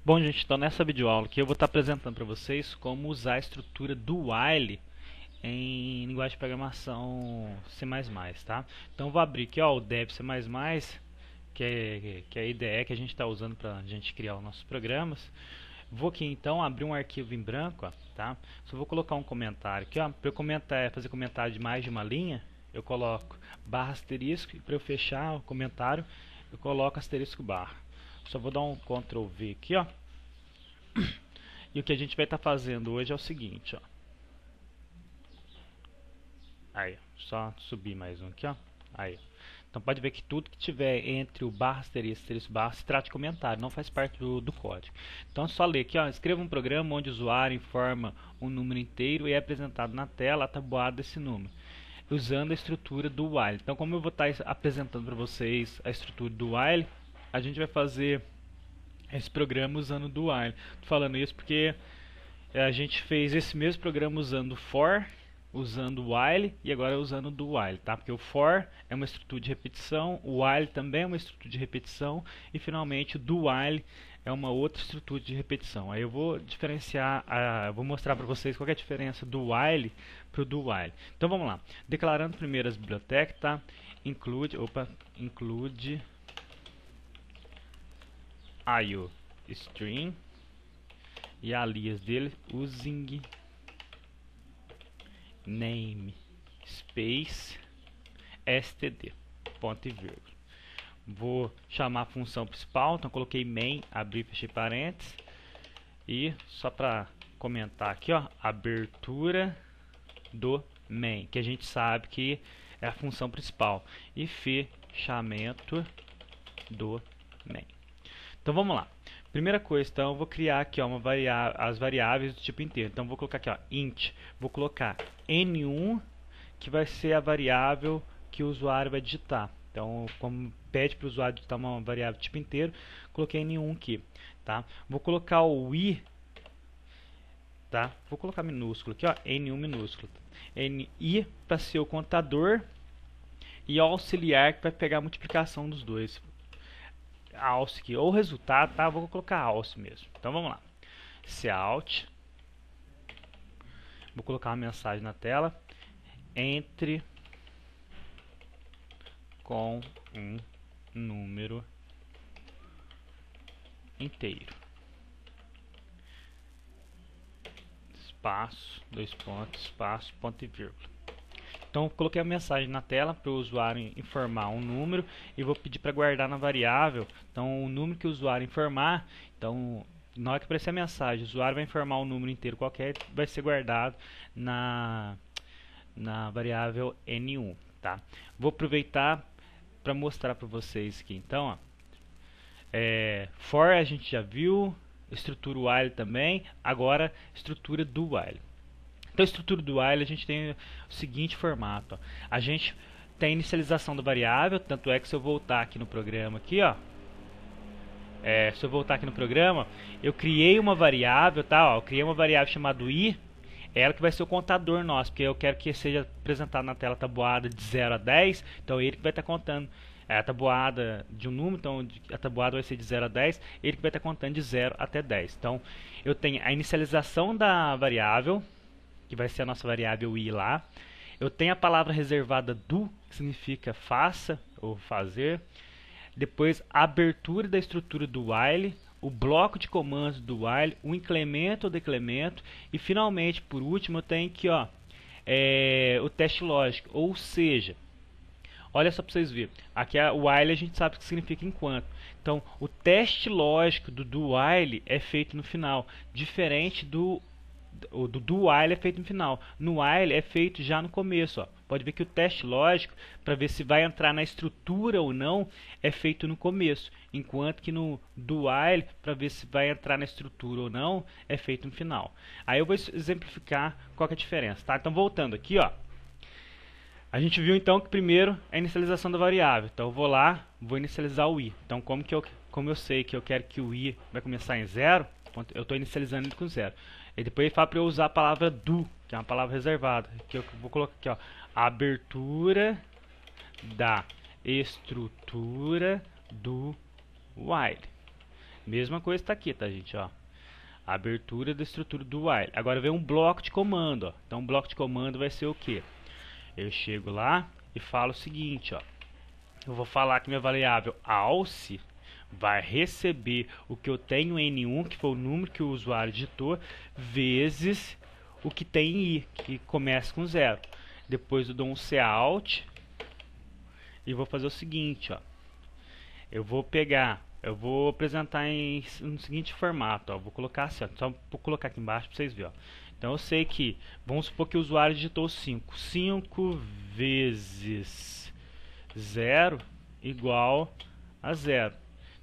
Bom, gente, então nessa videoaula aqui eu vou estar apresentando para vocês como usar a estrutura do while em linguagem de programação C++, tá? Então eu vou abrir aqui ó, o dev C++, que é a IDE que a gente está usando para a gente criar os nossos programas. Vou aqui então abrir um arquivo em branco, ó, tá? Só vou colocar um comentário aqui, ó, para eu fazer comentário de mais de uma linha, eu coloco barra asterisco, e para eu fechar o comentário, eu coloco asterisco barra. Só vou dar um Ctrl V aqui, ó. E o que a gente vai estar fazendo hoje é o seguinte, ó. Aí, só subir mais um aqui, ó. Aí. Então pode ver que tudo que tiver entre o barra asterisco, asterisco barra se trata de comentário, não faz parte do código. Então é só ler aqui, ó. Escreva um programa onde o usuário informa um número inteiro e é apresentado na tela a tabuada desse número, usando a estrutura do while. Então como eu vou estar apresentando para vocês a estrutura do while, a gente vai fazer esse programa usando o do while. Tô falando isso porque a gente fez esse mesmo programa usando for, usando o while e agora usando o do while, tá? Porque o for é uma estrutura de repetição, o while também é uma estrutura de repetição e finalmente o do while é uma outra estrutura de repetição. Aí eu vou diferenciar, vou mostrar para vocês qual é a diferença do while para o do while. Então vamos lá. Declarando primeiro as bibliotecas, tá? Include IOString e alias dele using name space std, ponto e vírgula. Vou chamar a função principal, então coloquei main, abri, fechei parênteses, e só para comentar aqui, ó, abertura do main, que a gente sabe que é a função principal, e fechamento do main. Então vamos lá. Primeira coisa, então eu vou criar aqui ó, as variáveis do tipo inteiro. Então vou colocar aqui ó, int, vou colocar n1, que vai ser a variável que o usuário vai digitar. Então, como pede para o usuário digitar uma variável do tipo inteiro, coloquei n1 aqui, tá? Vou colocar o i, tá? Vou colocar minúsculo aqui, ó, n1 minúsculo. Ni para ser o contador e o auxiliar que vai pegar a multiplicação dos dois. Alce aqui, ou resultado, tá? Vou colocar alce mesmo. Então vamos lá. Cout. Vou colocar uma mensagem na tela. Entre com um número inteiro. Espaço, dois pontos, espaço, ponto e vírgula. Então, coloquei a mensagem na tela para o usuário informar um número e vou pedir para guardar na variável. Então, o número que o usuário informar, então, na hora que aparecer a mensagem, o usuário vai informar um número inteiro qualquer, vai ser guardado na variável n1, tá? Vou aproveitar para mostrar para vocês aqui. Então, ó, for a gente já viu, estrutura while também, agora estrutura do while. Então a estrutura do while a gente tem o seguinte formato, ó. A gente tem a inicialização da variável, tanto é que se eu voltar aqui no programa aqui, ó, se eu voltar aqui no programa, eu criei uma variável, tá? Ó, eu criei uma variável chamada i, ela que vai ser o contador nosso, porque eu quero que seja apresentado na tela tabuada de 0 a 10, então ele que vai estar contando a tabuada de um número, então a tabuada vai ser de 0 a 10, ele que vai estar contando de 0 até 10. Então eu tenho a inicialização da variável, que vai ser a nossa variável i lá. Eu tenho a palavra reservada do, que significa faça ou fazer. Depois a abertura da estrutura do while, o bloco de comandos do while, o incremento ou decremento e finalmente, por último, eu tenho aqui ó, o teste lógico, ou seja, olha só para vocês verem, aqui o while a gente sabe o que significa enquanto. Então o teste lógico do while é feito no final, diferente do while é feito no final. No while é feito já no começo. Ó. Pode ver que o teste lógico, para ver se vai entrar na estrutura ou não, é feito no começo. Enquanto que no do while, para ver se vai entrar na estrutura ou não, é feito no final. Aí eu vou exemplificar qual que é a diferença. Tá? Então voltando aqui, ó, a gente viu então que primeiro é a inicialização da variável. Então eu vou lá, vou inicializar o i. Então como eu sei que eu quero que o i vai começar em 0, eu estou inicializando ele com 0. E depois ele fala para eu usar a palavra do, que é uma palavra reservada. Que eu vou colocar aqui, ó, abertura da estrutura do while. Mesma coisa está aqui, tá, gente? Ó, a abertura da estrutura do while. Agora vem um bloco de comando. Ó. Então, um bloco de comando vai ser o quê? Eu chego lá e falo o seguinte, ó. Eu vou falar que minha variável alce vai receber o que eu tenho em N1, que foi o número que o usuário digitou, vezes o que tem em I, que começa com 0. Depois eu dou um cout e vou fazer o seguinte, ó. Eu vou apresentar no seguinte formato, ó. Vou colocar assim, ó. Só vou colocar aqui embaixo para vocês verem, ó. Então eu sei que, vamos supor que o usuário digitou 5. 5 vezes 0 igual a 0.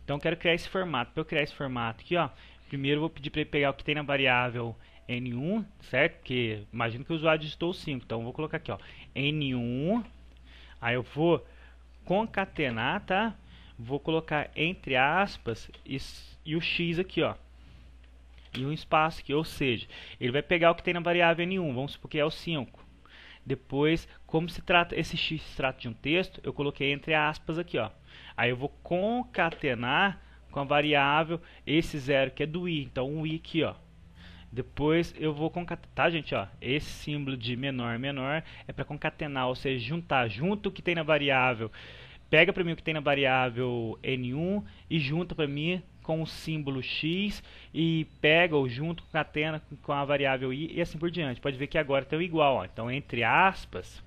Então eu quero criar esse formato. Para eu criar esse formato aqui, ó, primeiro eu vou pedir para ele pegar o que tem na variável N1, certo? Porque imagino que o usuário digitou 5. Então eu vou colocar aqui, ó, N1. Aí eu vou concatenar, tá? Vou colocar entre aspas e o X aqui, ó. E um espaço aqui, ou seja, ele vai pegar o que tem na variável N1, vamos supor que é o 5. Depois, como se trata, esse X se trata de um texto, eu coloquei entre aspas aqui, ó. Aí eu vou concatenar com a variável esse 0 que é do I, então um I aqui, ó. Depois eu vou concatenar, tá, gente, ó, esse símbolo de menor é para concatenar, ou seja, juntar, junto o que tem na variável, pega para mim o que tem na variável N1 e junta para mim com o símbolo X e pega ou junto, concatena com a variável I e assim por diante. Pode ver que agora tem o igual, ó. Então entre aspas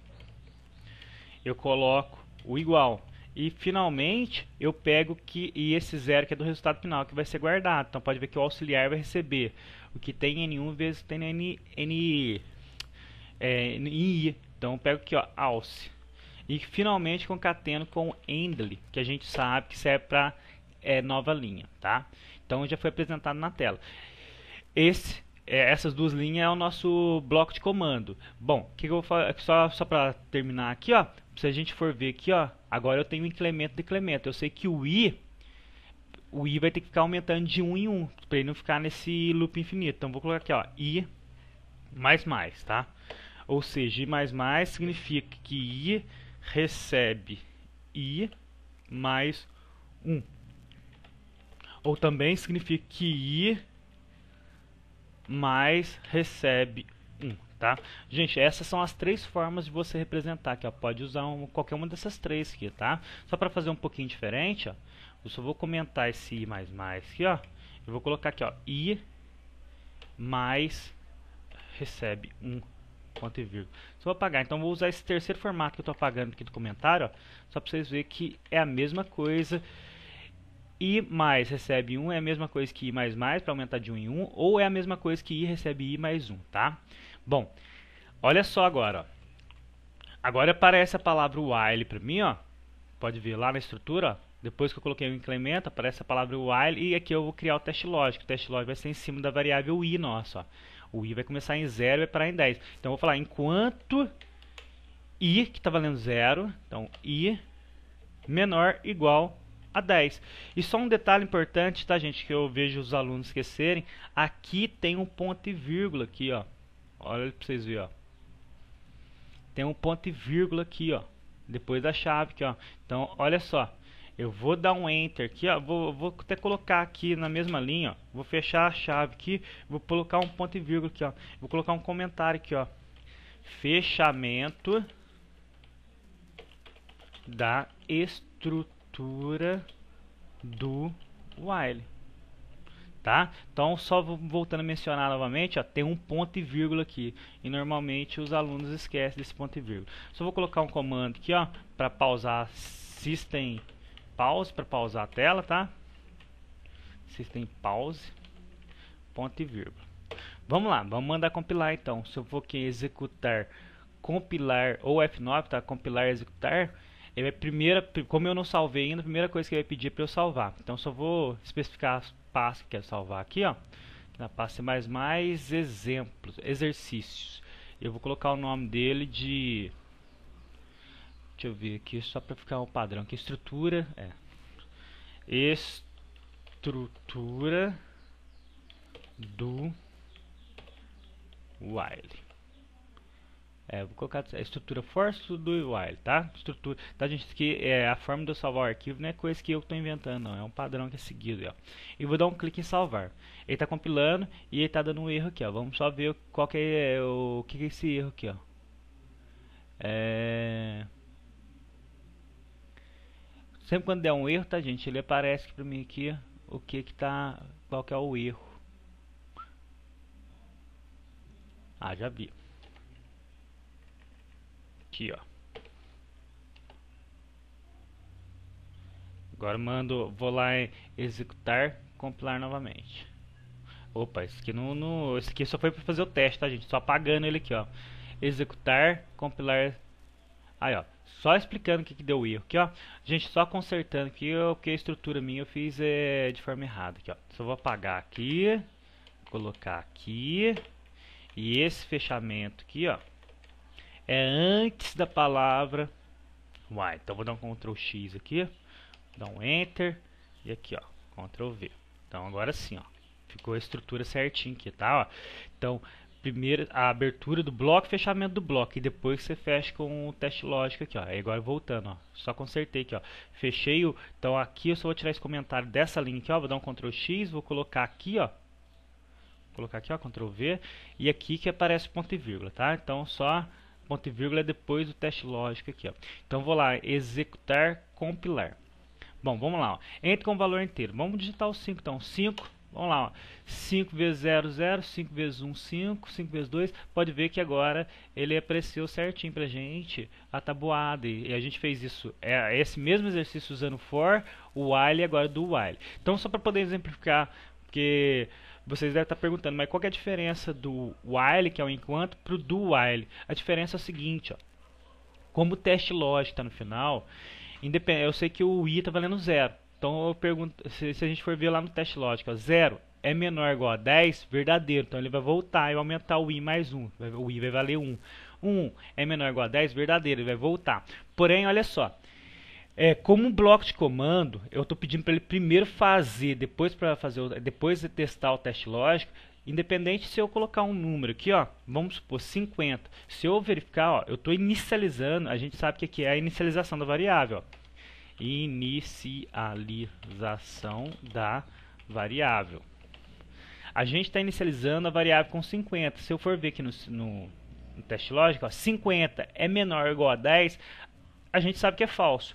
eu coloco o igual. E finalmente eu pego e esse 0 que é do resultado final que vai ser guardado. Então pode ver que o auxiliar vai receber o que tem em N1 vezes o que tem em I. Então eu pego aqui, ó, alce. E finalmente concateno com o endly, que a gente sabe que serve para nova linha, tá? Então já foi apresentado na tela. Essas duas linhas é o nosso bloco de comando. Bom, o que eu vou fazer só para terminar aqui, ó? Se a gente for ver aqui, ó, agora eu tenho incremento e decremento. Eu sei que o I vai ter que ficar aumentando de 1 em 1, para ele não ficar nesse loop infinito. Então vou colocar aqui, ó, I mais, tá? Ou seja, I significa que I recebe I mais 1. Ou também significa que I mais recebe 1, tá? Gente, essas são as três formas de você representar aqui, ó. Pode usar qualquer uma dessas três aqui, tá? Só para fazer um pouquinho diferente, ó, eu só vou comentar esse I mais aqui, ó. Eu vou colocar aqui, ó, I mais recebe 1. Ponto e vírgula. Só vou apagar, então vou usar esse terceiro formato que eu estou apagando aqui do comentário, ó, só para vocês verem que é a mesma coisa. I mais recebe 1 é a mesma coisa que I mais para aumentar de 1 em 1, ou é a mesma coisa que I recebe I mais 1, tá? Bom, olha só agora, ó. Agora aparece a palavra while para mim, ó. Pode ver lá na estrutura, ó. Depois que eu coloquei o incremento, aparece a palavra while e aqui eu vou criar o teste lógico. O teste lógico vai ser em cima da variável I nossa, ó. O I vai começar em 0 e vai parar em 10. Então eu vou falar enquanto I, que está valendo 0, então I menor igual a 10. E só um detalhe importante, tá, gente, que eu vejo os alunos esquecerem. Aqui tem um ponto e vírgula aqui, ó. Olha para vocês verem, ó. Tem um ponto e vírgula aqui, ó. Depois da chave aqui, ó. Então, olha só. Eu vou dar um enter aqui, ó. Vou até colocar aqui na mesma linha, ó. Vou fechar a chave aqui, vou colocar um ponto e vírgula aqui, ó. Vou colocar um comentário aqui, ó. Fechamento da estrutura do while, tá? Então só voltando a mencionar novamente, ó, tem um ponto e vírgula aqui e normalmente os alunos esquecem desse ponto e vírgula. Só vou colocar um comando aqui, ó, para pausar system pause, para pausar a tela, tá? System pause, ponto e vírgula. Vamos lá, vamos mandar compilar então. Se eu for aqui executar, compilar ou F9, tá? Compilar, executar. Ele vai como eu não salvei ainda, a primeira coisa que ele vai pedir é para eu salvar. Então só vou especificar as pastas que quero salvar aqui, ó. Na pasta mais exemplos, exercícios. Eu vou colocar o nome dele de, deixa eu ver aqui só para ficar um padrão, que estrutura estrutura do while. Vou colocar a estrutura for do while, tá? Estrutura, tá, gente? Isso aqui a forma de eu salvar o arquivo não é coisa que eu estou inventando, não. É um padrão que é seguido, ó. E vou dar um clique em salvar. Ele está compilando e ele está dando um erro aqui, ó. Vamos só ver qual que é o que é esse erro aqui, ó. Sempre quando der um erro, tá, gente? Ele aparece para mim aqui o que tá, qual que é o erro. Já vi. Aqui, ó. Agora vou lá em executar, compilar novamente. Opa, esse aqui esse aqui só foi para fazer o teste, tá, gente? Só apagando ele aqui, ó. Executar, compilar. Aí, ó. Só explicando o que deu erro aqui, ó. Gente, só consertando aqui, porque a estrutura minha eu fiz de forma errada aqui, ó. Só vou apagar aqui, colocar aqui. E esse fechamento aqui, ó, é antes da palavra while. Então vou dar um Ctrl X aqui, dar um Enter e aqui, ó, Ctrl V. Então agora sim, ó, ficou a estrutura certinho aqui, tá? Ó. Então primeiro a abertura do bloco, fechamento do bloco e depois você fecha com o teste lógico aqui, ó. Aí agora voltando, ó, só consertei aqui, ó, fechei o. Então aqui eu só vou tirar esse comentário dessa linha aqui, ó, vou dar um Ctrl X, vou colocar aqui, ó. Colocar aqui, ó, Ctrl V, e aqui que aparece ponto e vírgula, tá? Então só ponto e vírgula depois do teste lógico aqui, ó. Então vou lá, executar, compilar. Bom, vamos lá, ó. Entre com o valor inteiro. Vamos digitar o 5, então 5, vamos lá, ó. 5 vezes 0, 0, 5 vezes 1, 5, 5 vezes 2, pode ver que agora ele apareceu certinho pra gente, a tabuada, e a gente fez isso, esse mesmo exercício usando for, o while e agora do while. Então só para poder exemplificar, porque vocês devem estar perguntando, mas qual que é a diferença do while, que é o enquanto, para o do while? A diferença é a seguinte, ó. Como o teste lógico está no final, eu sei que o i está valendo 0. Então eu pergunto, se a gente for ver lá no teste lógico, ó, 0 é menor ou igual a 10, verdadeiro. Então ele vai voltar e vai aumentar o i mais 1. O i vai valer 1. 1 é menor ou igual a 10, verdadeiro, ele vai voltar. Porém, olha só. Como um bloco de comando, eu estou pedindo para ele primeiro fazer, depois de testar o teste lógico, independente se eu colocar um número aqui, ó, vamos supor 50. Se eu verificar, ó, eu estou inicializando, a gente sabe que aqui é a inicialização da variável, ó. Inicialização da variável. A gente está inicializando a variável com 50. Se eu for ver aqui no teste lógico, ó, 50 é menor ou igual a 10, a gente sabe que é falso.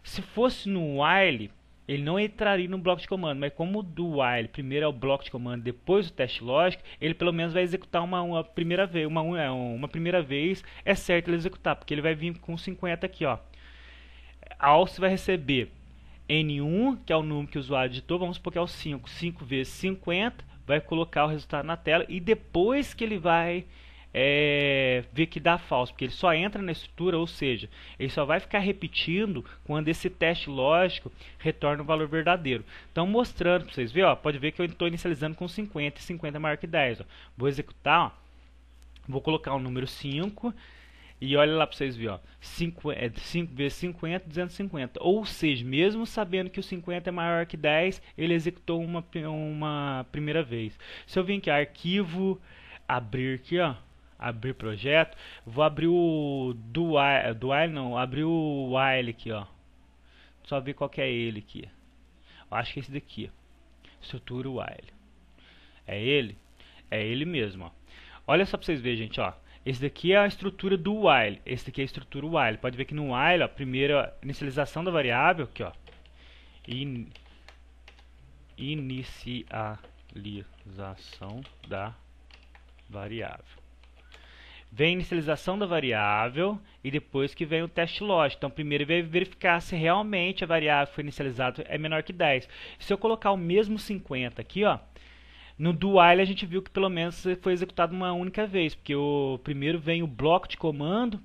Se fosse no while, ele não entraria no bloco de comando, mas como o do while primeiro é o bloco de comando, depois o teste lógico, ele pelo menos vai executar uma primeira vez, uma primeira vez, é certo ele executar, porque ele vai vir com 50 aqui, ó. Você vai receber N1, que é o número que o usuário digitou, vamos supor que é o 5, 5 vezes 50, vai colocar o resultado na tela e depois que ele vai ver que dá falso, porque ele só entra na estrutura, ou seja, ele só vai ficar repetindo quando esse teste lógico retorna o valor verdadeiro. Então mostrando para vocês verem, ó, pode ver que eu estou inicializando com 50 e 50 é maior que 10. Ó. Vou executar, ó, vou colocar o número 5 e olha lá para vocês verem, ó, 5 vezes 50, 250. Ou seja, mesmo sabendo que o 50 é maior que 10, ele executou uma primeira vez. Se eu vir aqui, arquivo, abrir aqui, ó, abrir projeto, vou abrir o abrir o while aqui, ó. Só ver qual que é ele aqui. Eu acho que é esse daqui. Estrutura while. É ele? É ele mesmo, ó. Olha só pra vocês verem, gente, ó. Esse daqui é a estrutura do while. Esse daqui é a estrutura while. Pode ver que no while, ó, primeira inicialização da variável, aqui, ó. Inicialização da variável. Vem a inicialização da variável e depois que vem o teste lógico. Então primeiro ele vai verificar se realmente a variável que foi inicializada é menor que 10. Se eu colocar o mesmo 50 aqui, ó, no do while a gente viu que pelo menos foi executado uma única vez, porque primeiro vem o bloco de comando,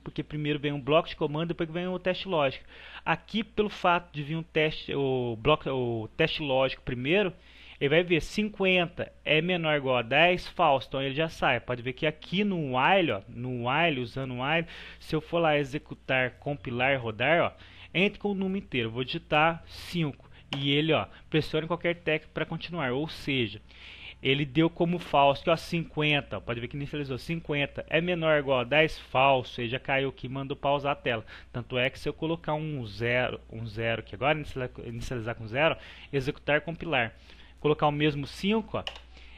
depois que vem o teste lógico. Aqui, pelo fato de vir o teste lógico primeiro, ele vai ver 50 é menor ou igual a 10, falso, então ele já sai. Pode ver que aqui no while, ó, usando o while, se eu for lá executar, compilar, rodar, ó, entre com o número inteiro, vou digitar 5. e ele, ó, pressione qualquer tecla para continuar, ou seja, ele deu como falso que, ó, 50, ó, pode ver que inicializou 50 é menor ou igual a 10, falso, ele já caiu aqui, mandou pausar a tela. Tanto é que se eu colocar um zero aqui agora, inicializar com 0, executar, compilar, colocar o mesmo 5, ó,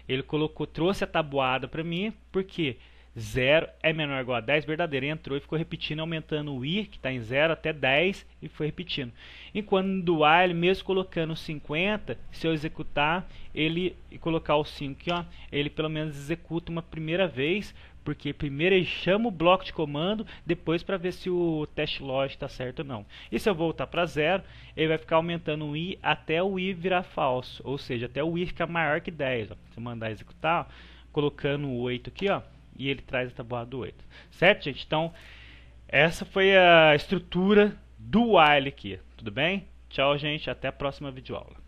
ele trouxe a tabuada para mim, porque 0 é menor ou igual a 10, verdadeiro. Entrou e ficou repetindo, aumentando o i, que está em 0, até 10, e foi repetindo. Enquanto no while, mesmo colocando 50, se eu executar ele e colocar o 5 aqui, ó, ele pelo menos executa uma primeira vez, porque primeiro ele chama o bloco de comando, depois para ver se o teste lógico está certo ou não. E se eu voltar para 0, ele vai ficar aumentando o i até o i virar falso, ou seja, até o i ficar maior que 10. Ó. Se eu mandar executar, ó, colocando o 8 aqui, ó, e ele traz a tabuada do 8. Certo, gente? Então, essa foi a estrutura do while aqui. Tudo bem? Tchau, gente. Até a próxima videoaula.